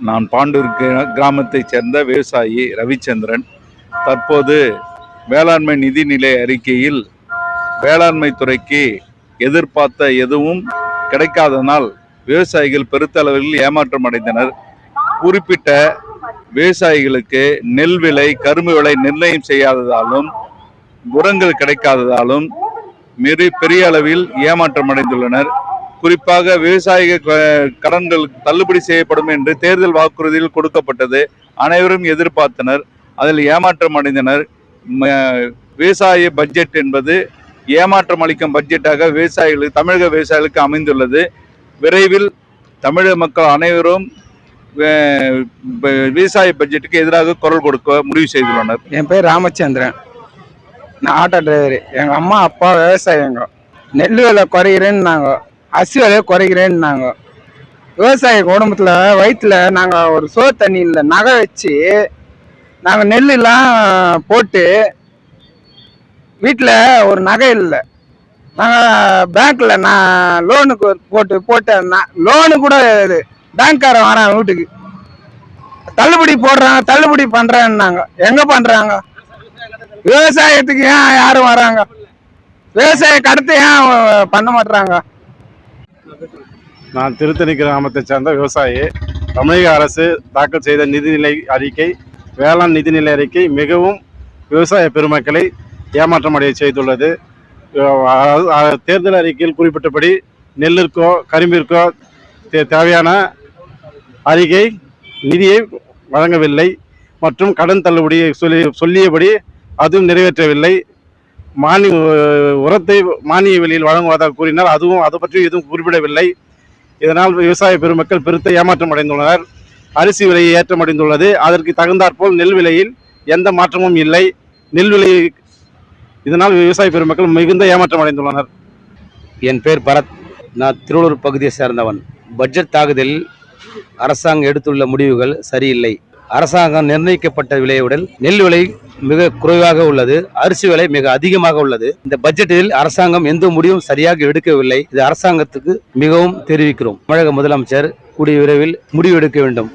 நான் பாண்டூர் கிராமத்தைச் சேர்ந்த விவசாயி ரவிச்சந்திரன். தற்போது வேளாண்மை நிதிநிலை அறிக்கையில் வேளாண்மை துறைக்கு எதிர்பார்த்த எதுவும் கிடைக்காதனால் விவசாயிகள் பெருத்தளவில் ஏமாற்றம் அடைந்தனர். குறிப்பிட்ட விவசாயிகளுக்கு நெல் விலை, கரும்பு விலை நிர்ணயம் செய்யாததாலும், உரங்கள் கிடைக்காததாலும் பெரிய அளவில் ஏமாற்றம் அடைந்துள்ளனர். குறிப்பாக விவசாய கடன்கள் தள்ளுபடி செய்யப்படும் என்று தேர்தல் வாக்குறுதியில் கொடுக்கப்பட்டது. அனைவரும் எதிர்பார்த்தனர், அதில் ஏமாற்றம் அடைந்தனர். விவசாய பட்ஜெட் என்பது ஏமாற்றம் அளிக்கும் பட்ஜெட்டாக தமிழக விவசாயிகளுக்கு அமைந்துள்ளது. விரைவில் தமிழக மக்கள் அனைவரும் விவசாய பட்ஜெட்டுக்கு எதிராக குரல் கொடுக்க முடிவு செய்துள்ளனர். என் பேர் ராமச்சந்திரன், நான் ஆட்டோ டிரைவர். எங்கள் அம்மா அப்பா விவசாயிங்க. நெல் விலை குறைகிறேன்னாங்க, அரிசி விலையை குறைக்கிறேன்னாங்க. விவசாய குடும்பத்தில் வயிற்றுல நாங்கள் ஒரு சோறு தண்ணி இல்லை, நகை வச்சு நாங்கள் நெல்லாம் போட்டு வீட்டில் ஒரு நகை இல்லை. நாங்கள் பேங்க்கில் நான் லோனுக்கு போட்டு லோனு கூட பேங்க்காரன் வரான் வீட்டுக்கு, தள்ளுபடி போடுறாங்க, தள்ளுபடி பண்ணுறேன்னாங்க. எங்கே பண்ணுறாங்க? விவசாயத்துக்கு ஏன் யாரும் வராங்க? விவசாய கடத்தை ஏன் பண்ண மாட்டாங்க? நான் திருத்தணி கிராமத்தை சேர்ந்த விவசாயி. தமிழக அரசு தாக்கல் செய்த நிதிநிலை அறிக்கை, வேளாண் நிதிநிலை அறிக்கை மிகவும் விவசாய பெருமக்களை ஏமாற்றம் அடைய செய்துள்ளது. தேர்தல் அறிக்கையில் குறிப்பிட்டபடி நெல்லிற்கோ கரும்பிற்கோ தேவையான அறிக்கை நிதியை வழங்கவில்லை மற்றும் கடன் தள்ளுபடியை சொல்லியபடி அதுவும் நிறைவேற்றவில்லை. உரத்தை மானிய விலையில் வழங்குவதாக கூறினால் அதை பற்றி எதுவும் குறிப்பிடவில்லை. இதனால் விவசாய பெருமக்கள் பெருத்த ஏமாற்றம் அடைந்துள்ளனர். அரிசி விலை ஏற்றமடைந்துள்ளது. அதற்கு தகுந்தாற்போல் நெல் விலையில் எந்த மாற்றமும் இல்லை. நெல் விலை இதனால் விவசாய பெருமக்கள் மிகுந்த ஏமாற்றம் அடைந்துள்ளனர். என் பேர் பரத், நான் திருவள்ளூர் பகுதியை சேர்ந்தவன். பட்ஜெட் தாக்குதலில் அரசாங்கம் எடுத்துள்ள முடிவுகள் சரியில்லை. அரசாங்கம் நிர்ணயிக்கப்பட்ட விலையுடன் நெல் விலை மிக குறைவாக உள்ளது, அரிசி விலை மிக அதிகமாக உள்ளது. இந்த பட்ஜெட்டில் அரசாங்கம் எந்த முடிவும் சரியாக எடுக்கவில்லை. இது அரசாங்கத்துக்கு மிகவும் தெரிவிக்கிறோம். தமிழக முதலமைச்சர் கூடிய விரைவில் முடிவு எடுக்க வேண்டும்.